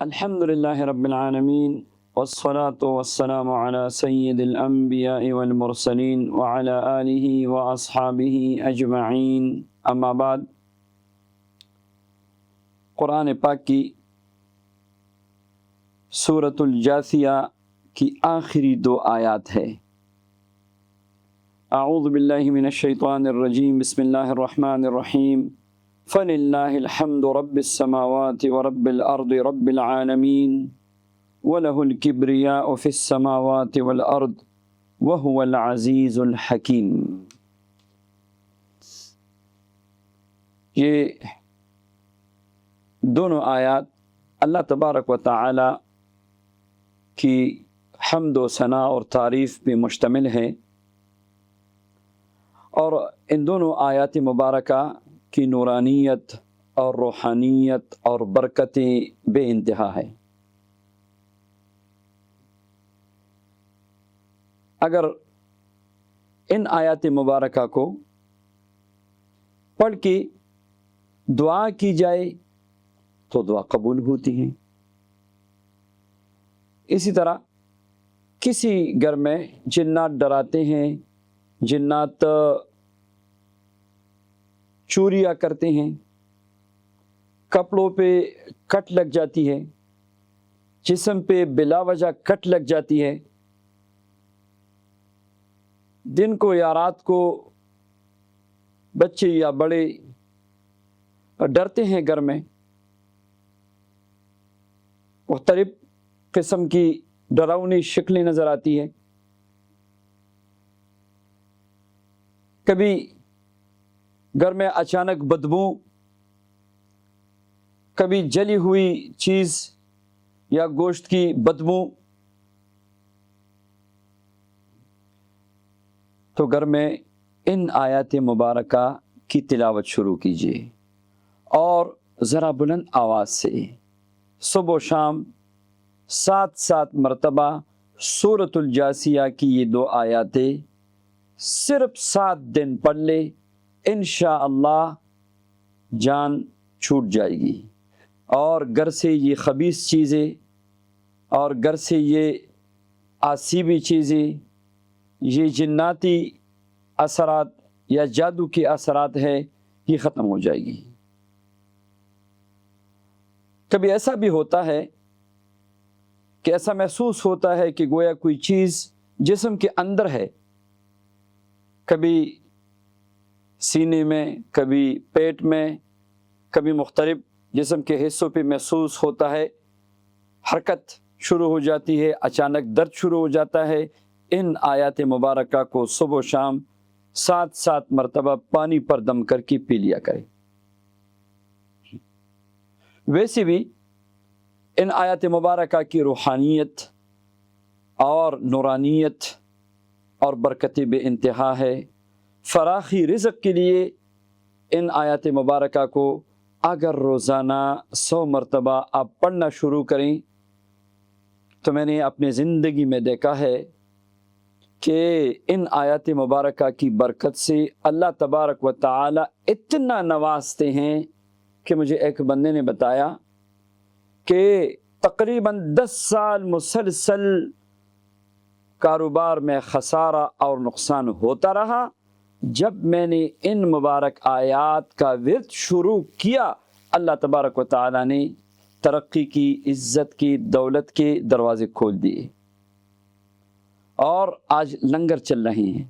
الحمد للہ رب العالمین والصلاة والسلام علی سید الانبیاء والمرسلین وعلی آلہ واصحابہ اجمعین، اما بعد۔ قرآن پاک کی سورۃ الجاثیہ کی آخری دو آیات ہے۔ اعوذ باللہ من الشیطان الرجیم، بسم اللہ الرحمن الرحیم۔ فَلِلَّهِ الْحَمْدُ رَبِّ السَّمَاوَاتِ وَرَبِّ الْأَرْضِ رَبِّ الْعَالَمِينَ وَلَهُ الْكِبْرِيَاءُ فِي السَّمَاوَاتِ وَالْأَرْضِ وَهُوَ الْعَزِيزُ الْحَكِيمُ۔ یہ دونوں آیات اللہ تبارک و تعالی کی حمد و ثنا اور تعریف پہ مشتمل ہیں، اور ان دونوں آیات مبارکہ کی نورانیت اور روحانیت اور برکتیں بے انتہا ہے۔ اگر ان آیات مبارکہ کو پڑھ کے دعا کی جائے تو دعا قبول ہوتی ہیں۔ اسی طرح کسی گھر میں جنات ڈراتے ہیں، جنات چوریاں کرتے ہیں، کپڑوں پہ کٹ لگ جاتی ہے، جسم پہ بلا وجہ کٹ لگ جاتی ہے، دن کو یا رات کو بچے یا بڑے ڈرتے ہیں، گھر میں مختلف قسم کی ڈراؤنی شکلیں نظر آتی ہیں۔ کبھی گھر میں اچانک بدبو، کبھی جلی ہوئی چیز یا گوشت کی بدبو، تو گھر میں ان آیات مبارکہ کی تلاوت شروع کیجیے، اور ذرا بلند آواز سے صبح و شام 7 مرتبہ سورۃ الجاثیہ کی یہ دو آیاتیں صرف 7 دن پڑھ لے، انشاءاللہ جان چھوٹ جائے گی، اور گھر سے یہ خبیث چیزیں اور گھر سے یہ آسیبی چیزیں، یہ جناتی اثرات یا جادو کے اثرات ہے، یہ ختم ہو جائے گی۔ کبھی ایسا بھی ہوتا ہے کہ ایسا محسوس ہوتا ہے کہ گویا کوئی چیز جسم کے اندر ہے، کبھی سینے میں، کبھی پیٹ میں، کبھی مختلف جسم کے حصوں پہ محسوس ہوتا ہے، حرکت شروع ہو جاتی ہے، اچانک درد شروع ہو جاتا ہے۔ ان آیات مبارکہ کو صبح و شام 7 مرتبہ پانی پر دم کر کے پی لیا کرے۔ ویسے بھی ان آیات مبارکہ کی روحانیت اور نورانیت اور برکت بے انتہا ہے۔ فراخی رزق کے لیے ان آیات مبارکہ کو اگر روزانہ 100 مرتبہ آپ پڑھنا شروع کریں تو میں نے اپنے زندگی میں دیکھا ہے کہ ان آیات مبارکہ کی برکت سے اللہ تبارک و تعالی اتنا نوازتے ہیں کہ مجھے ایک بندے نے بتایا کہ تقریباً 10 سال مسلسل کاروبار میں خسارہ اور نقصان ہوتا رہا، جب میں نے ان مبارک آیات کا ورد شروع کیا، اللہ تبارک و تعالی نے ترقی کی، عزت کی، دولت کے دروازے کھول دیے، اور آج لنگر چل رہے ہیں۔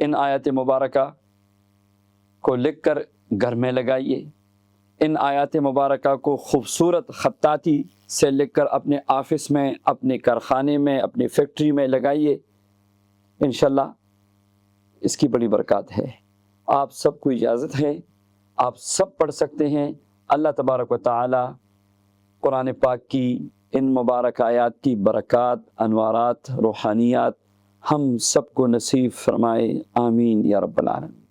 ان آیات مبارکہ کو لکھ کر گھر میں لگائیے، ان آیات مبارکہ کو خوبصورت خطاطی سے لکھ کر اپنے آفس میں، اپنے کارخانے میں، اپنی فیکٹری میں لگائیے، انشاءاللہ اس کی بڑی برکات ہے۔ آپ سب کو اجازت ہے، آپ سب پڑھ سکتے ہیں۔ اللہ تبارک و تعالی قرآن پاک کی ان مبارک آیات کی برکات، انوارات، روحانیات ہم سب کو نصیب فرمائے، آمین یا رب العالمین۔